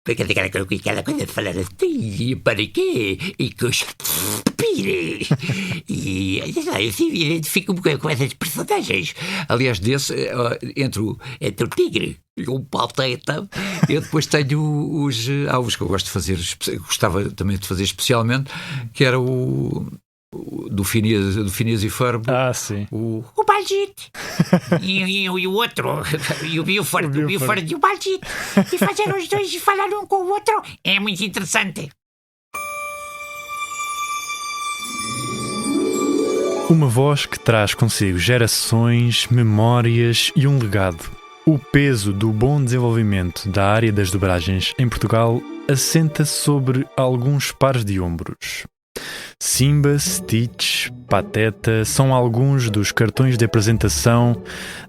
Porque aquela coisa de falar assim, para quê? E que os pire. E eu sempre identifico-me com essas personagens. Aliás, entre o tigre e o Pateta, eu depois tenho há uns que eu gosto de fazer, gostava também de fazer especialmente, que era do Phineas e Ferb. Sim. O Balgite. e o outro. E o Buford e o Balgite. E fazer os dois e falar um com o outro é muito interessante. Uma voz que traz consigo gerações, memórias e um legado. O peso do bom desenvolvimento da área das dobragens em Portugal assenta sobre alguns pares de ombros. Simba, Stitch, Pateta são alguns dos cartões de apresentação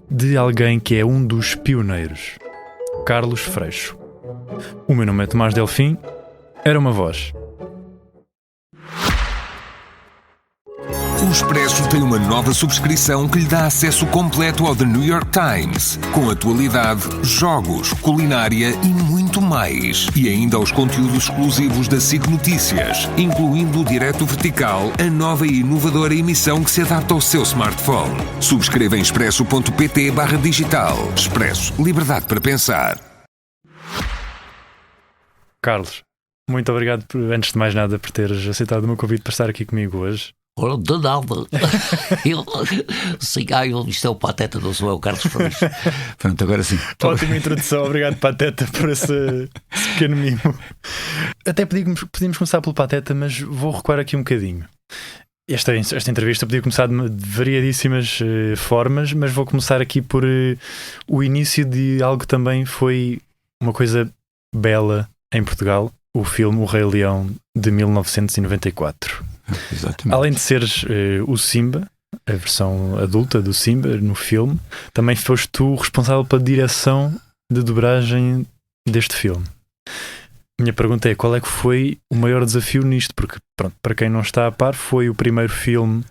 de alguém que é um dos pioneiros, Carlos Freixo. O meu nome é Tomás Delfim, era uma voz. O Expresso tem uma nova subscrição que lhe dá acesso completo ao The New York Times, com atualidade, jogos, culinária e muito mais. E ainda aos conteúdos exclusivos da SIC Notícias, incluindo o Direto Vertical, a nova e inovadora emissão que se adapta ao seu smartphone. Subscreva em expresso.pt/digital. Expresso. Liberdade para pensar. Carlos, muito obrigado, antes de mais nada, por teres aceitado o meu convite para estar aqui comigo hoje. Ora, de nada. Isto é o Pateta, não sou eu, Carlos Freixo. Pronto, agora sim. Ótima introdução, obrigado, Pateta, por esse pequeno mimo. Até podíamos começar pelo Pateta, mas vou recuar aqui um bocadinho. Esta entrevista podia começar de variadíssimas formas, mas vou começar aqui por o início de algo que também foi uma coisa bela em Portugal, o filme O Rei Leão de 1994. Exatamente. Além de seres o Simba, a versão adulta do Simba no filme, também foste tu responsável pela direção de dobragem deste filme. Minha pergunta é, qual é que foi o maior desafio nisto? Porque, pronto, para quem não está a par, foi o primeiro filme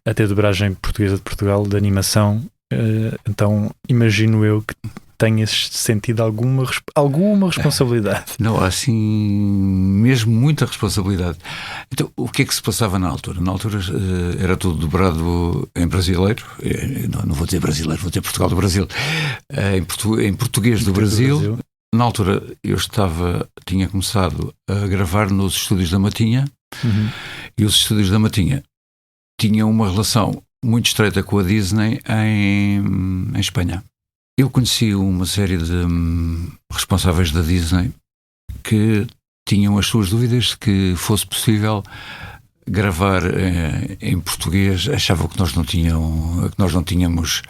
a ter dobragem portuguesa de Portugal, de animação, então imagino eu que tenhas sentido alguma responsabilidade. Não, assim, mesmo muita responsabilidade. Então, o que é que se passava na altura? Na altura era tudo dobrado em brasileiro, não vou dizer brasileiro, vou dizer Portugal do Brasil, em português do Brasil. Na altura eu tinha começado a gravar nos estúdios da Matinha, e os estúdios da Matinha tinham uma relação muito estreita com a Disney em Espanha. Eu conheci uma série de responsáveis da Disney que tinham as suas dúvidas de que fosse possível gravar em português. Achavam que nós não tínhamos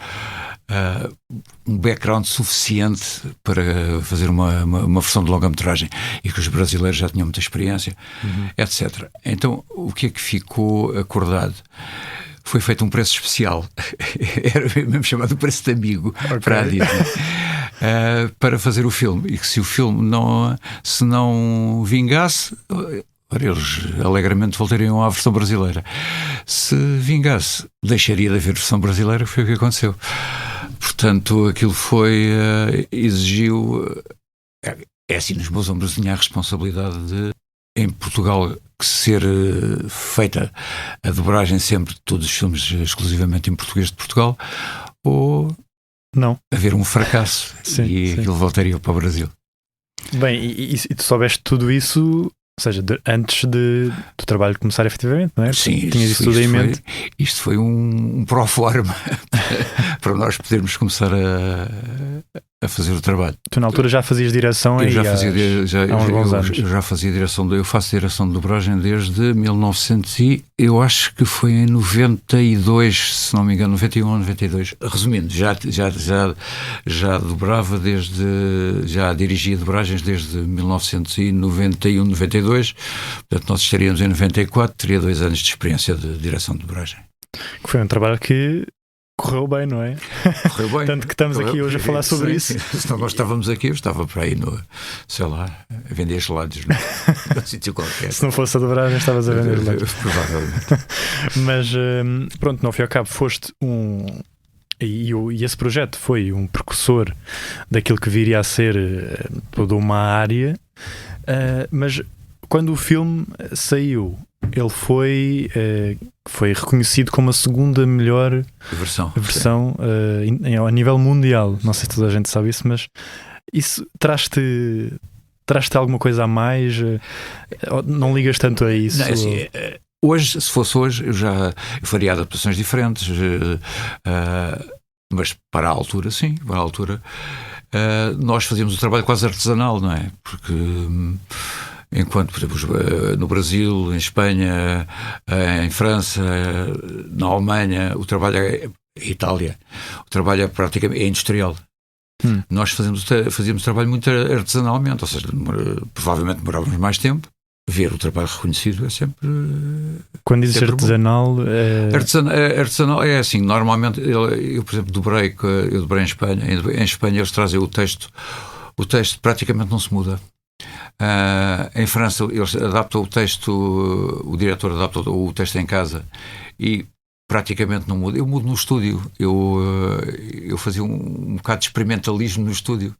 um background suficiente para fazer uma versão de longa-metragem e que os brasileiros já tinham muita experiência, etc. Então, o que é que ficou acordado? Foi feito um preço especial, era mesmo chamado preço de amigo, para a Disney, para fazer o filme, e que se o filme se não vingasse, eles alegremente voltariam à versão brasileira. Se vingasse, deixaria de haver versão brasileira, foi o que aconteceu. Portanto, aquilo exigiu, é assim, nos meus ombros tinha a responsabilidade de, em Portugal, ser feita a dobragem sempre de todos os filmes exclusivamente em português de Portugal, ou não haver um fracasso. Sim. Aquilo voltaria para o Brasil. Bem, e tu soubeste tudo isso, ou seja, antes do trabalho começar efetivamente, não é? Sim, tinhas isso tudo em mente. Isto foi um pro-forma para nós podermos começar a fazer o trabalho. Tu na altura já fazias direção há uns bons anos. Eu já fazia eu faço direção de dobragem desde 1900 e eu acho que foi em 92, se não me engano, 91 ou 92. Resumindo, já dobrava já dirigia dobragens desde 1991, 92. Portanto, nós estaríamos em 94, teria 2 anos de experiência de direção de dobragem. Que foi um trabalho que correu bem, não é? Correu bem. Tanto que estamos aqui hoje a falar sobre isso. Se não nós estávamos aqui, eu estava para aí a vender gelados no sítio qualquer. Se não fosse a dobragem, estavas a vender gelados. Provavelmente. Mas pronto, no fim e ao cabo foste e esse projeto foi um precursor daquilo que viria a ser toda uma área Mas quando o filme saiu, ele foi reconhecido como a segunda melhor versão a nível mundial. Não sei se toda a gente sabe isso, mas isso traz-te alguma coisa a mais? Não ligas tanto a isso? Não, assim, hoje, se fosse hoje, eu faria adaptações diferentes, mas para a altura, sim, para a altura nós fazíamos o trabalho quase artesanal, não é? Porque enquanto, por exemplo, no Brasil, em Espanha, em França, na Alemanha, o trabalho Itália, o trabalho praticamente industrial. Nós fazíamos trabalho muito artesanalmente, ou seja, provavelmente demorávamos mais tempo. Ver o trabalho reconhecido é sempre. Quando dizes artesanal, artesanal é assim, normalmente eu por exemplo, dobrei em Espanha. Em Espanha eles trazem o texto praticamente não se muda. Em França eles adaptam o texto, o diretor adapta o texto em casa e praticamente não muda. Eu mudo no estúdio, eu fazia um bocado de experimentalismo no estúdio,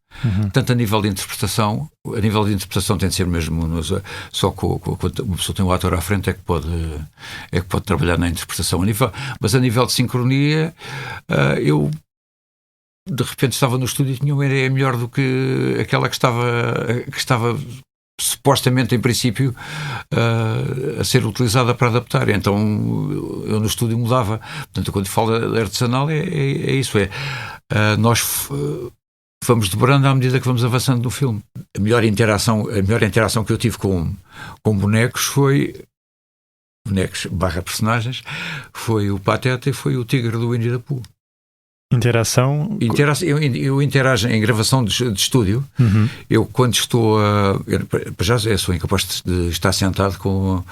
tanto a nível de interpretação. A nível de interpretação tem de ser mesmo só quando uma pessoa tem um ator à frente é que pode trabalhar na interpretação. Mas a nível de sincronia, eu de repente estava no estúdio e tinha uma ideia melhor do que aquela que estava supostamente em princípio a ser utilizada para adaptar. Então eu no estúdio mudava. Portanto, quando falo de artesanal é isso, nós vamos dobrando à medida que vamos avançando no filme. A melhor interação que eu tive com bonecos foi /personagens, foi o Pateta e foi o Tigre do Winnie the Pooh. Eu interajo em gravação de estúdio. Eu quando estou já sou incapaz de estar sentado com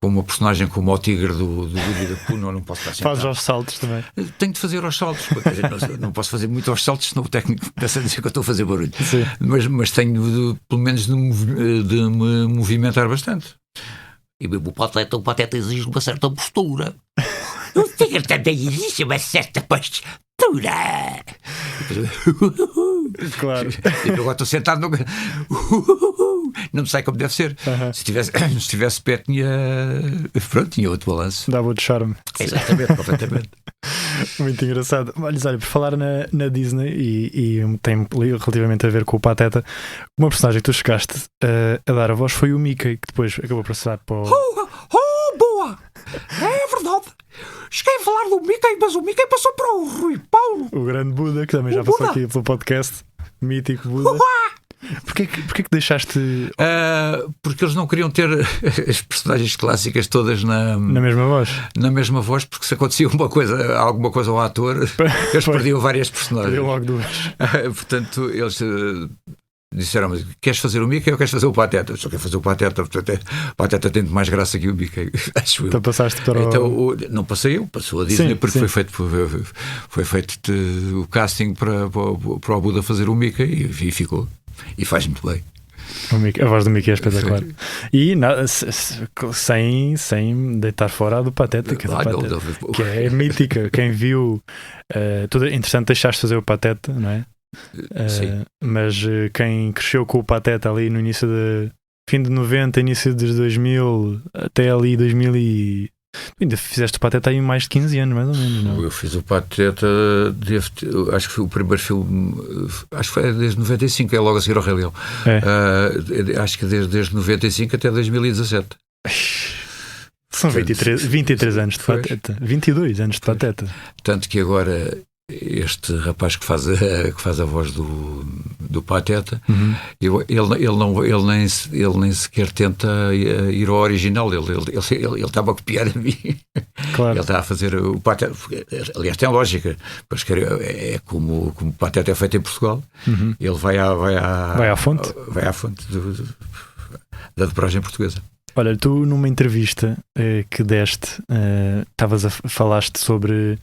uma personagem como o Tigre do Winnie the Pooh. Não posso estar sentado. Faz aos saltos também. Tenho de fazer aos saltos, não posso fazer muito aos saltos, senão o técnico pensa dizer que eu estou a fazer barulho. Mas tenho pelo menos de me movimentar bastante. E mesmo o Pateta exige uma certa postura. O Tigre também exige uma certa postura. Claro. Eu agora estou sentado não sei como deve ser. Se tivesse pé tinha outro balanço. Dava outro charme. Exatamente, completamente. Muito engraçado. Olha, por falar na Disney e tem relativamente a ver com o Pateta, uma personagem que tu chegaste a dar a voz foi o Mickey, que depois acabou por passar para boa! É verdade! Cheguei a falar do Mickey, mas o Mickey passou para o Rui Paulo. O grande Buda, que também já passou aqui pelo podcast. Mítico Buda. Porquê que deixaste... porque eles não queriam ter as personagens clássicas todas na mesma voz. Na mesma voz, porque se acontecia alguma coisa ao ator, eles perdiam várias personagens. Perdiam logo duas. Portanto, eles... disseram-me, queres fazer o Mickey ou queres fazer o Pateta? Eu só quero fazer o Pateta, portanto, o Pateta tem mais graça que o Mickey, acho eu. Então passaste para não passei eu, passou a Disney, porque foi feito o casting para o Buda fazer o Mickey e ficou. E faz muito bem. A voz do Mickey é espetacular. E sem deitar fora a do Pateta, que é mítica. Quem viu, tudo interessante, deixaste fazer o Pateta, não é? Mas quem cresceu com o Pateta ali no início fim de 90, início de 2000 até ali 2000 e... ainda fizeste o Pateta aí mais de 15 anos mais ou menos, não? Eu fiz o Pateta acho que foi o primeiro filme, acho que foi desde 95, é logo a seguir ao Rei Leão. Acho que desde 95 até 2017. São 23 anos de Pateta, 22 anos de Pateta. Tanto que agora este rapaz que faz a voz do Pateta, ele nem sequer tenta ir ao original. Ele estava a copiar a mim. Claro. Ele está a fazer o Pateta. Aliás, tem lógica. É como o Pateta é feito em Portugal. Ele vai à fonte. Vai à fonte da dobragem portuguesa. Olha, tu numa entrevista que deste, falaste sobre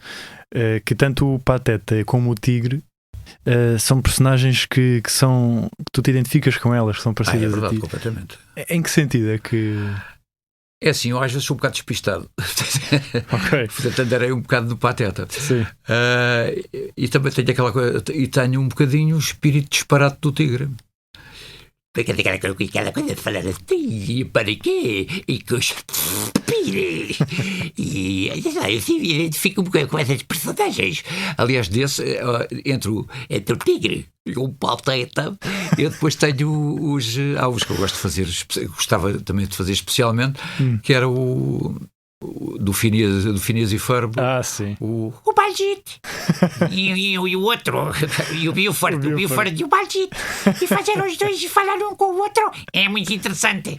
que tanto o Pateta como o Tigre são personagens que tu te identificas com elas, que são parecidas a ti. É verdade, a ti. completamente. Em que sentido é que... É assim, eu às vezes sou um bocado despistado. Ok. Portanto, andarei um bocado do Pateta. Sim. E também tenho aquela coisa, e tenho um bocadinho o espírito disparate do Tigre. Porque aquela coisa de falar assim, para quê? E cuspire. E eu sim, identifico um bocado com essas personagens. Aliás, entre o tigre e o pateta, eu depois tenho há uns que eu gosto de fazer, gostava também de fazer especialmente, que era do Phineas e Ferb. Sim. O Balgite. E o outro. E o Buford. O Buford e o Balgite. E fazer os dois e falar um com o outro. É muito interessante.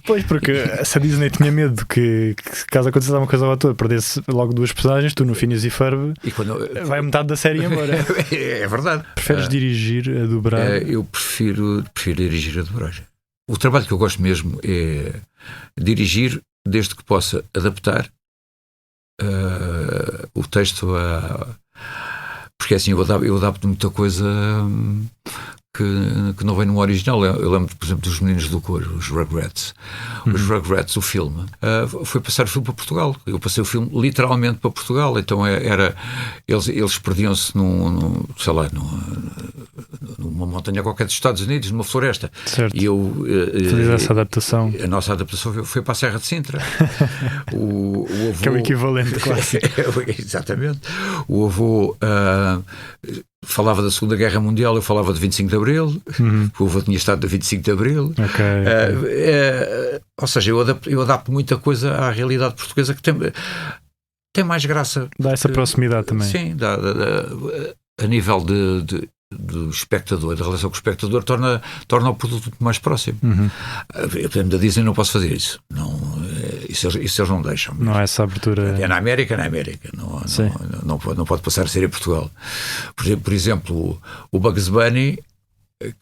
Pois, porque se a Disney tinha medo que caso acontecesse alguma coisa ao ator, perdesse logo 2 personagens, tu no Phineas e Ferb, vai metade da série embora. É verdade. Preferes dirigir a dobrar? Eu prefiro dirigir a dobragem. O trabalho que eu gosto mesmo é dirigir, desde que possa adaptar o texto porque assim eu adapto muita coisa que não vem no original. Eu lembro, por exemplo, dos Meninos do Coro, os Rugrats. Os Rugrats, o filme, foi passar o filme para Portugal. Eu passei o filme literalmente para Portugal. Então eles perdiam-se numa montanha qualquer dos Estados Unidos, numa floresta. Certo. E eu fiz essa adaptação. A nossa adaptação foi para a Serra de Sintra. O avô, que é o equivalente clássico. Exatamente. O avô falava da Segunda Guerra Mundial, eu falava de 25 de Abril, o avô tinha estado de 25 de Abril. Okay. Ou seja, eu adapto muita coisa à realidade portuguesa que tem mais graça. Dá essa proximidade também. Sim, a nível do espectador, da relação com o espectador, torna o produto mais próximo. Eu da Disney não posso fazer isso. Isso eles não deixam. Não há essa abertura. É na América. Não pode passar a ser em Portugal. Por exemplo, o Bugs Bunny,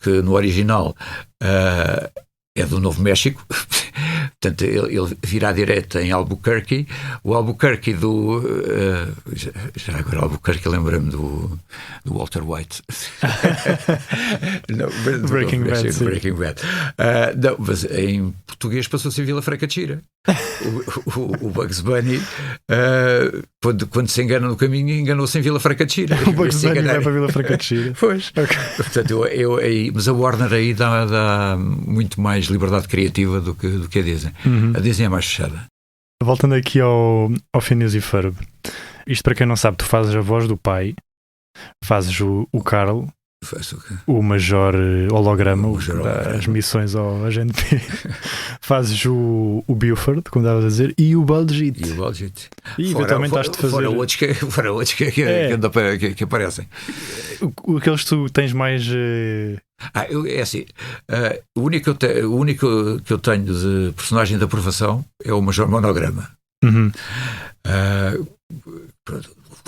que no original é do Novo México. Portanto, ele vira à direita em Albuquerque. O Albuquerque já agora Albuquerque, lembra-me do Walter White. Breaking Bad. Breaking Bad. Não, mas em português passou-se em Vila Franca de Xira. O Bugs Bunny, quando se engana no caminho, enganou-se em Vila Franca de Xira. O Bugs Bunny vai para Vila Franca de Xira. Pois. Okay. Portanto, mas a Warner aí dá muito mais liberdade criativa do que a Disney. A Disney é mais fechada. Voltando aqui ao Phineas e Ferb, isto para quem não sabe, tu fazes a voz do pai, fazes o Carl, o Major Holograma, as missões ao Agente P, fazes o Buford, como estavas a dizer, e o Balgite. E eventualmente estás de fazer. Fora outros que aparecem. Aqueles que tu tens mais. É assim, o único que eu tenho de personagem de aprovação é o Major Monograma.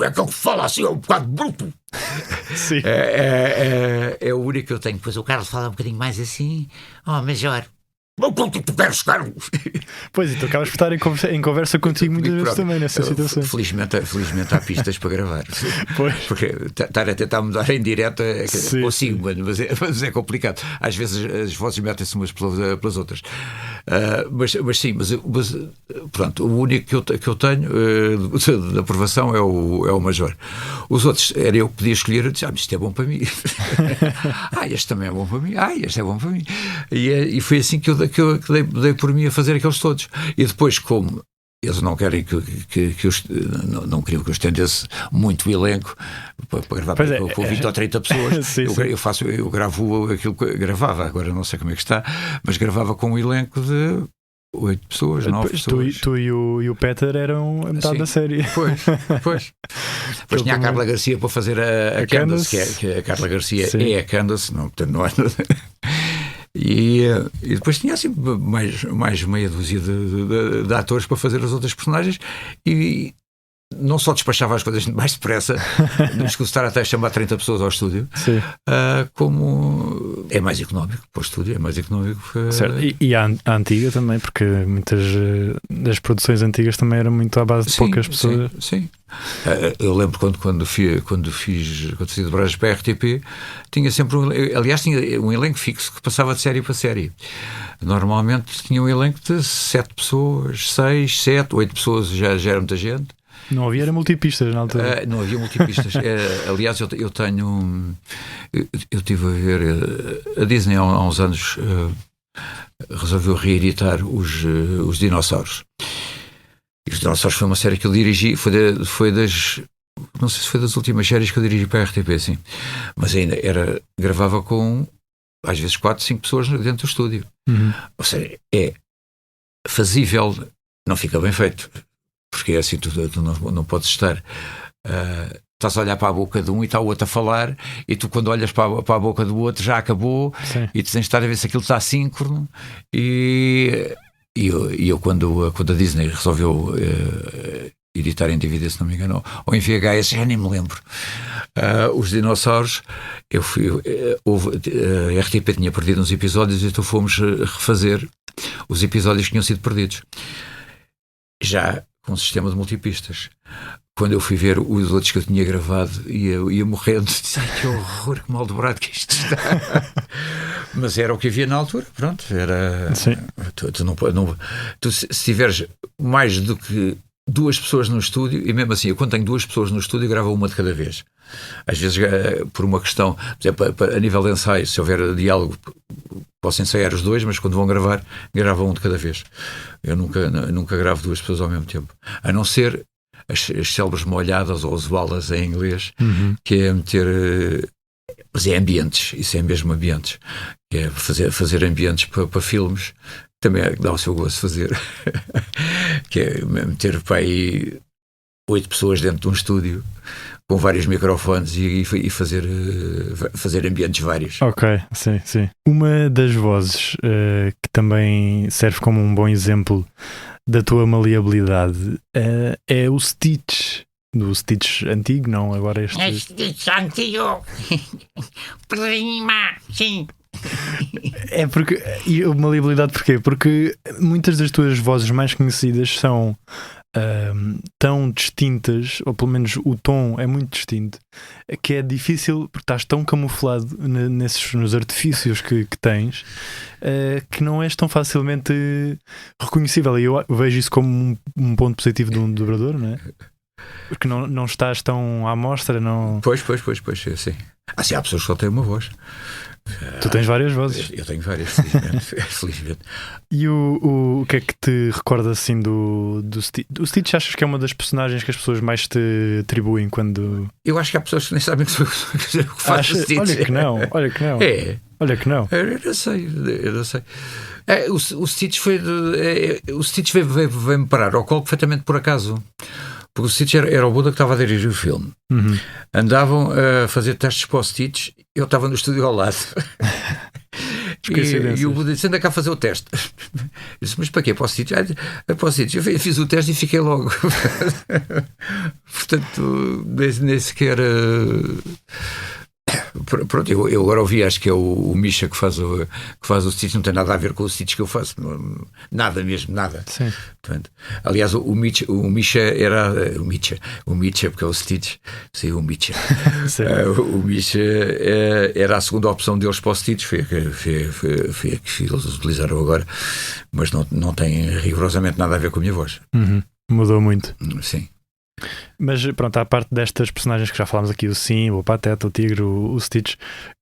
É que ele fala assim, é um bocado bruto. Sim. É o único que eu tenho. Depois o Carlos fala um bocadinho mais assim. Major, tu queres, Carlos? Pois, e tu acabas por estar em conversa contigo muitas vezes também nessa situação. Felizmente há pistas para gravar. Pois. Porque estar a tentar mudar em direto consigo, mas é complicado. Às vezes as vozes metem-se umas pelas outras. Mas sim, mas pronto, o único que eu tenho de aprovação é o Major. Os outros, era eu que podia escolher, eu disse, isto é bom para mim. Este também é bom para mim. Este é bom para mim. E foi assim que eu dei por mim a fazer aqueles todos. E depois, como eles não querem não queriam que eu estendesse muito o elenco para gravar com 20 ou 30 pessoas, sim. eu gravo aquilo que gravava, agora não sei como é que está, mas gravava com um elenco de 8 pessoas, 9 pessoas. Tu e o Peter eram a metade da série. Pois. Depois tinha a Carla Garcia para fazer a Candace, que a Carla Garcia é a Candace, portanto não é. E depois tinha assim mais meia dúzia de atores para fazer as outras personagens e não só despachava as coisas mais depressa, nos custar até chamar 30 pessoas ao estúdio, como é mais económico para o estúdio, é mais económico. Certo. E a antiga também, porque muitas das produções antigas também eram muito à base de poucas pessoas. Sim. Eu lembro quando fiz dobragens para a RTP, tinha sempre tinha um elenco fixo que passava de série para série. Normalmente tinha um elenco de 7 pessoas, 6, 7, 8 pessoas, já era muita gente. Não havia era multipistas na altura. Não havia multipistas. Aliás, eu tenho. Eu estive a ver. A Disney há uns anos resolveu reeditar os dinossauros. E os dinossauros foi uma série que eu dirigi. Foi das. Não sei se foi das últimas séries que eu dirigi para a RTP, sim. Mas ainda gravava com às vezes 4, 5 pessoas dentro do estúdio. Ou seja, é fazível, não fica bem feito, porque é assim, tu não podes estar estás a olhar para a boca de um e está o outro a falar, e tu quando olhas para a boca do outro já acabou. Sim. E tu tens de estar a ver se aquilo está síncrono. E eu quando a Disney resolveu editar em DVD, se não me engano, ou em VHS, já nem me lembro, os dinossauros, a RTP tinha perdido uns episódios, então fomos refazer os episódios que tinham sido perdidos, já com um sistema de multipistas. Quando eu fui ver os outros que eu tinha gravado, ia morrendo, disse, que horror, que mal dobrado que isto está. Mas era o que havia na altura, pronto, era. Sim. Tu se tiveres mais do que 2 pessoas no estúdio, e mesmo assim, eu quando tenho 2 pessoas no estúdio, gravo uma de cada vez. Às vezes, por uma questão, por exemplo, a nível de ensaio, se houver diálogo, posso ensaiar os 2, mas quando vão gravar, gravam um de cada vez. Eu nunca gravo 2 pessoas ao mesmo tempo. A não ser as célebres molhadas ou as balas em inglês, que é meter. Mas é ambientes, isso é mesmo ambientes. Que é fazer ambientes para filmes. Também dá o seu gosto de fazer. Que é meter para aí 8 pessoas dentro de um estúdio com vários microfones e fazer ambientes vários. Ok, sim. Uma das vozes que também serve como um bom exemplo da tua maleabilidade é o Stitch. Do Stitch antigo, não agora este. É Stitch antigo. Prima, sim. É porque. E a maleabilidade porquê? Porque muitas das tuas vozes mais conhecidas são tão distintas, ou pelo menos o tom é muito distinto, que é difícil, porque estás tão camuflado nos artifícios que tens, que não és tão facilmente reconhecível. E eu vejo isso como um ponto positivo de um dobrador, não é? Porque não estás tão à mostra, não. Pois, sim. Sim, há pessoas que só têm uma voz. Tu tens várias vozes. Eu tenho várias, felizmente. E o que é que te recorda assim do Stitch? O Stitch, achas que é uma das personagens que as pessoas mais te atribuem quando. Eu acho que há pessoas que nem sabem que faço Stitch. Olha que não. É. Olha que não. Eu não sei. O Stitch o Stitch veio-me parar ao colo perfeitamente por acaso. Porque o Stitch era o Buda que estava a dirigir o filme. Andavam a fazer testes para o Stitch, eu estava no estúdio ao lado. E o Buda disse: anda cá a fazer o teste. Eu disse: mas para quê? Para o Stitch? Para o Stitch. Eu fiz o teste e fiquei logo. Portanto, nem sequer. Pronto, eu agora ouvi, acho que é o Misha que faz o Stitch, não tem nada a ver com o Stitch que eu faço, nada mesmo, nada. Sim. Portanto, aliás, o Misha era o Misha, porque é o Stitch, sim, o Misha. O Misha era a segunda opção deles para o Stitch, foi a que eles utilizaram agora, mas não tem rigorosamente nada a ver com a minha voz. Mudou muito. Sim. Mas pronto, à parte destas personagens que já falámos aqui, o Simba, o Pateta, o Tigre, o Stitch,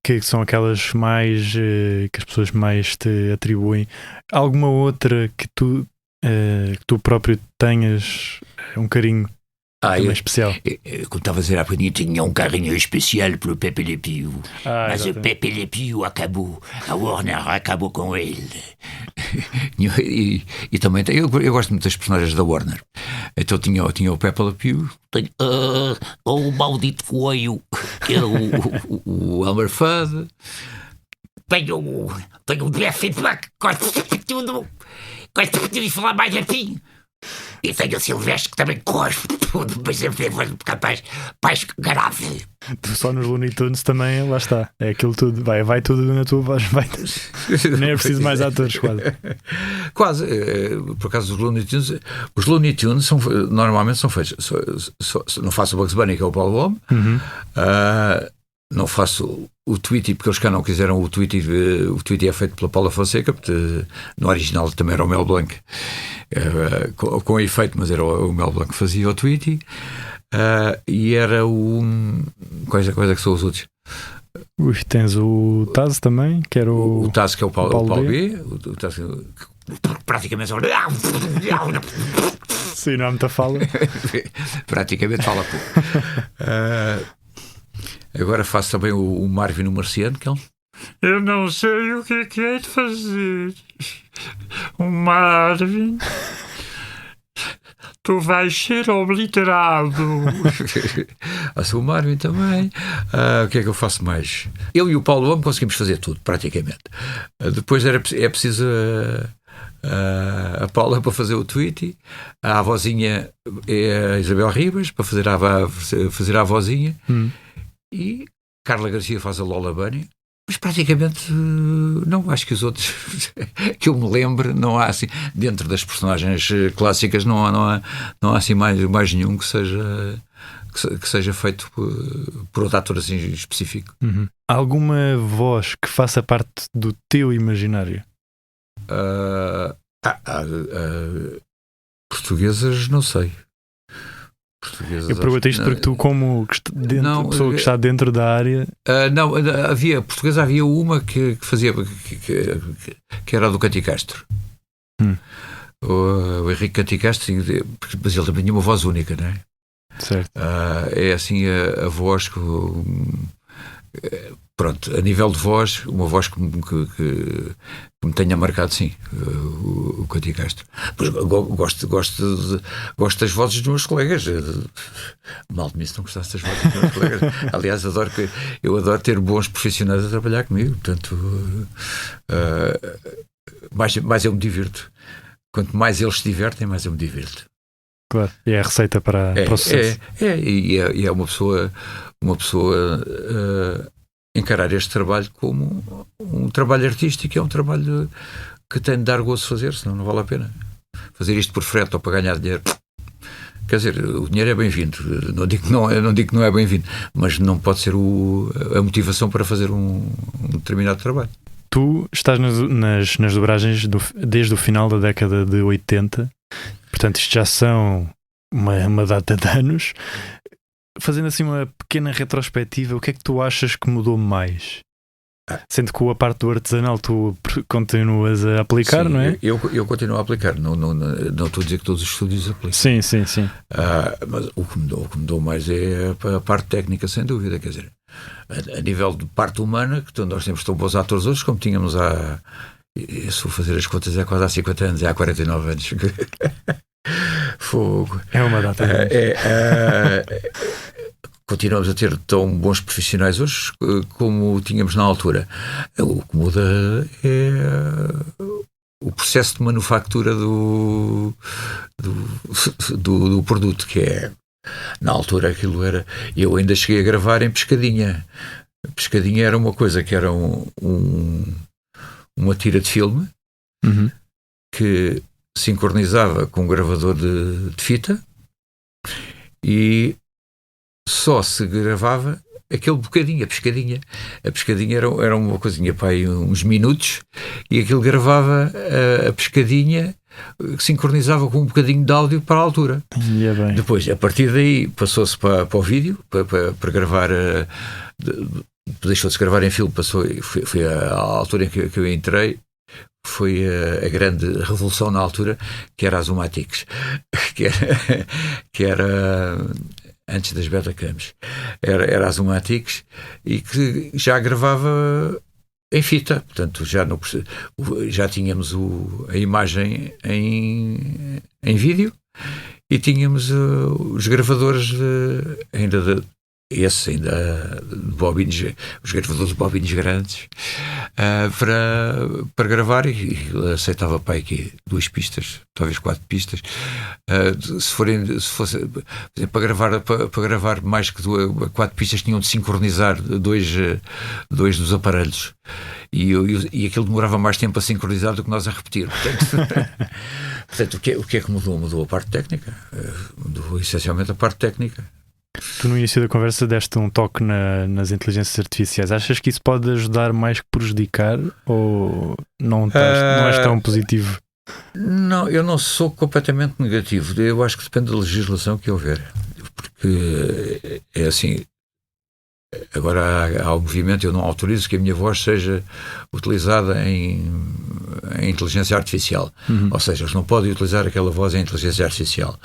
que são aquelas mais que as pessoas mais te atribuem, alguma outra que tu próprio tenhas um carinho também especial? Como estava a dizer há bocadinho, tinha um carinho especial pelo Pepe Le Pew. Mas exatamente. O Pepe Le Pew acabou, a Warner acabou com ele. E também eu gosto muito das personagens da Warner. Então tinha o Pepe Le Pew, o maldito coelho, que era o Elmer Fudd. Tenho o Jeff Buck, gosto de tudo e falar mais assim. E tenho o Silvestre que também gosto de tudo, mas é capaz mais grave. Tu só nos Looney Tunes também, lá está. É aquilo tudo, vai tudo na tua voz. Nem é preciso mais atores, quase. Por acaso os Looney Tunes normalmente são feitos. Não faço o Bugs Bunny, que é o Paulo Homme. Não faço o Tweety, porque eles cá não quiseram o Tweety é feito pela Paula Fonseca, porque no original também era o Mel Blanc, com efeito, mas era o Mel Blanc que fazia o Tweety, e era quais é que são os outros? Tens o Taz também, que era o Taz, que é o Paulo B. O Taz, Praticamente. Sim, não há muita fala. Praticamente fala pouco. Agora faço também o Marvin o Marciano, que é Eu não sei o que é de fazer. O Marvin, tu vais ser obliterado. Faço o Marvin também. O que é que eu faço mais? Eu e o Paulo Amo conseguimos fazer tudo, praticamente. Depois é preciso a Paula para fazer o Tweety, a avózinha é a Isabel Ribas para fazer a avózinha, e Carla Garcia faz a Lola Bunny. Mas praticamente não, acho que os outros que eu me lembro, não há assim, dentro das personagens clássicas, não há assim mais nenhum que seja feito por outro ator assim específico. Alguma voz que faça parte do teu imaginário? Portuguesas, não sei. Eu pergunto isto porque tu, como pessoa que está dentro da área. Não, portuguesa havia uma que fazia que era do Canti Castro. O Henrique Canti Castro, mas ele também tinha uma voz única, não é? Certo. É assim a voz que. Pronto, a nível de voz, uma voz que me tenha marcado, sim, o Canti Castro. Pois, gosto das vozes dos meus colegas. Mal de mim se não gostasse das vozes dos meus colegas. Aliás, eu adoro ter bons profissionais a trabalhar comigo, portanto, mais eu me divirto. Quanto mais eles se divertem, mais eu me divirto. Claro, e é a receita para o sucesso. E é uma pessoa encarar este trabalho como um trabalho artístico, é um trabalho que tem de dar gozo de fazer, senão não vale a pena. Fazer isto por frete ou para ganhar dinheiro. Quer dizer, o dinheiro é bem-vindo, não digo que não é bem-vindo, mas não pode ser a motivação para fazer um determinado trabalho. Tu estás nas dobragens desde o final da década de 80, portanto isto já são uma data de anos. Fazendo assim uma pequena retrospectiva, o que é que tu achas que mudou mais? Sendo que a parte do artesanal tu continuas a aplicar, sim, não é? Eu continuo a aplicar, não estou a dizer que todos os estúdios aplicam. Sim. Mas o que mudou mais é a parte técnica, sem dúvida. Quer dizer, a nível de parte humana, que nós temos tão bons atores hoje como tínhamos se for fazer as contas, é quase há 50 anos, é há 49 anos. Fogo. É uma data. Continuamos a ter tão bons profissionais hoje como tínhamos na altura. O que muda é o processo de manufatura do produto, que é, na altura aquilo era. Eu ainda cheguei a gravar em Pescadinha. Pescadinha era uma coisa que era uma tira de filme que sincronizava com um gravador de fita e só se gravava aquele bocadinho, a pescadinha. A pescadinha era uma coisinha para aí uns minutos, e aquilo gravava a pescadinha, sincronizava com um bocadinho de áudio para a altura. Bem. Depois, a partir daí, passou-se para o vídeo, para gravar. Deixou-se gravar em filme, foi a altura em que eu entrei. Foi a grande revolução na altura, que era a Zoomatics, que era antes das Betacams, era a Zoomatics, e que já gravava em fita, portanto já tínhamos a imagem em vídeo, e tínhamos os gravadores ainda de bobines, os gravadores de bobines grandes, para gravar, e aceitava para aqui 2 pistas, talvez 4 pistas. Se fosse para gravar mais que 4 pistas, tinham de sincronizar dois dos aparelhos, e aquilo demorava mais tempo a sincronizar do que nós a repetir. Portanto, o que é que mudou? Mudou a parte técnica, mudou essencialmente a parte técnica. Tu no início da conversa deste um toque nas inteligências artificiais. Achas que isso pode ajudar mais que prejudicar ou não és tão positivo? Não, eu não sou completamente negativo. Eu acho que depende da legislação que houver. Porque é assim, agora há o movimento, eu não autorizo que a minha voz seja utilizada em inteligência artificial. Ou seja, eles não podem utilizar aquela voz em inteligência artificial.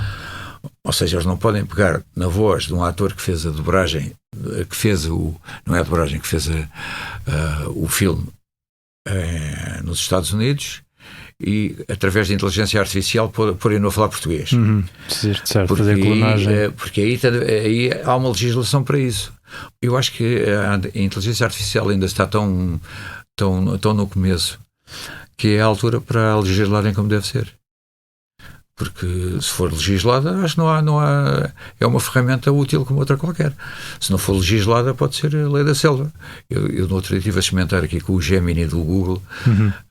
Ou seja, eles não podem pegar na voz de um ator que fez a dobragem, que fez não é a dobragem, que fez o filme nos Estados Unidos, e através de inteligência artificial porem-no a falar português. Certo, porque fazer clonagem. Porque aí há uma legislação para isso. Eu acho que a inteligência artificial ainda está tão no começo que é a altura para legislarem como deve ser. Porque se for legislada, acho que não há é uma ferramenta útil como outra qualquer. Se não for legislada, pode ser a lei da selva. Eu no outro dia estive a experimentar aqui com o Gemini do Google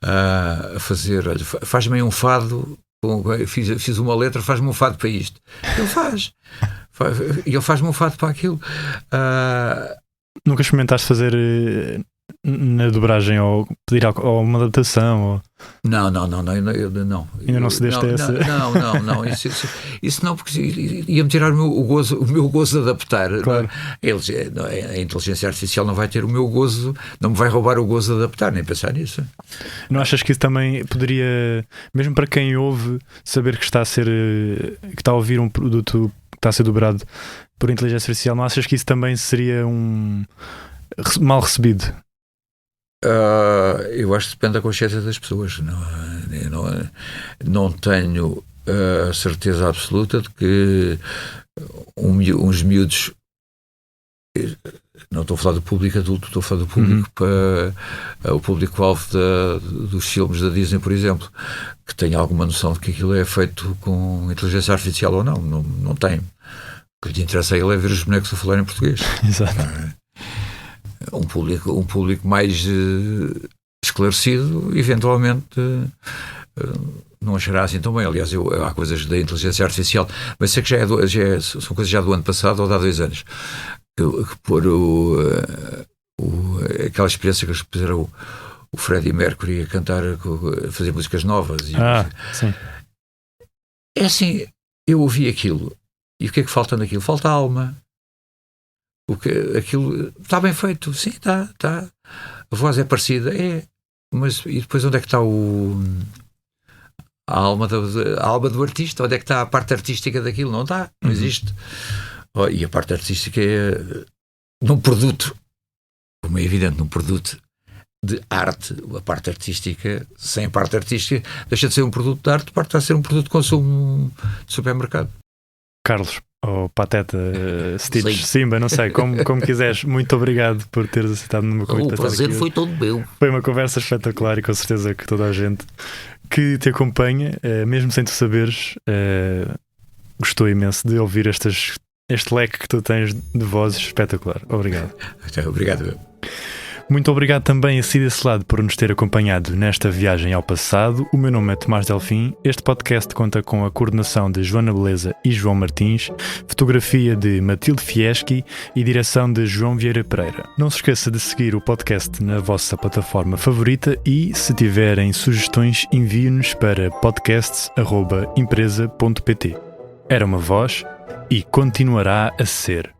a fazer, olha, faz-me um fado, fiz uma letra, faz-me um fado para isto. Ele faz. Ele faz-me um fado para aquilo. Nunca experimentaste fazer na dobragem ou pedir uma adaptação? Ou... Não. Ainda não cedeste a essa? Não. Isso não, porque ia-me tirar o meu gozo de adaptar. Claro. A inteligência artificial não vai ter o meu gozo, não me vai roubar o gozo de adaptar, nem pensar nisso. Não achas que isso também poderia, mesmo para quem ouve, saber que está a ouvir um produto que está a ser dobrado por inteligência artificial, não achas que isso também seria mal recebido? Eu acho que depende da consciência das pessoas. Não tenho a certeza absoluta de que uns miúdos, não estou a falar do público adulto, estou a falar do público para o público-alvo dos filmes da Disney, por exemplo, que tenha alguma noção de que aquilo é feito com inteligência artificial ou não. Não tem. O que lhe interessa a ele é ver os bonecos a falar em português. Exato. Um público mais esclarecido, eventualmente não achará assim tão bem. Aliás, há coisas da inteligência artificial, mas sei que são coisas já do ano passado ou de há 2 anos, que pôr aquela experiência que eles fizeram o Freddie Mercury a cantar, a fazer músicas novas. Sim. É assim, eu ouvi aquilo, e o que é que falta naquilo? Falta alma. Aquilo está bem feito, sim, está. A voz é parecida, mas e depois onde é que está a alma do artista? Onde é que está a parte artística daquilo? Não está, não existe. E a parte artística é num produto, como é evidente, num produto de arte. A parte artística, sem a parte artística, deixa de ser um produto de arte, parte a ser um produto de consumo de supermercado. Carlos, ou Pateta, Stitch, Simba, não sei, como quiseres. Muito obrigado por teres aceitado no meu convite. O prazer foi todo meu. Foi uma conversa espetacular e com certeza que toda a gente que te acompanha, mesmo sem tu saberes, gostou imenso de ouvir este leque que tu tens de vozes espetacular. Obrigado. Obrigado. Muito obrigado também a Si desse lado por nos ter acompanhado nesta viagem ao passado. O meu nome é Tomás Delfim. Este podcast conta com a coordenação de Joana Beleza e João Martins, fotografia de Matilde Fieschi e direção de João Vieira Pereira. Não se esqueça de seguir o podcast na vossa plataforma favorita e, se tiverem sugestões, envie-nos para podcasts@empresa.pt. Era uma voz e continuará a ser.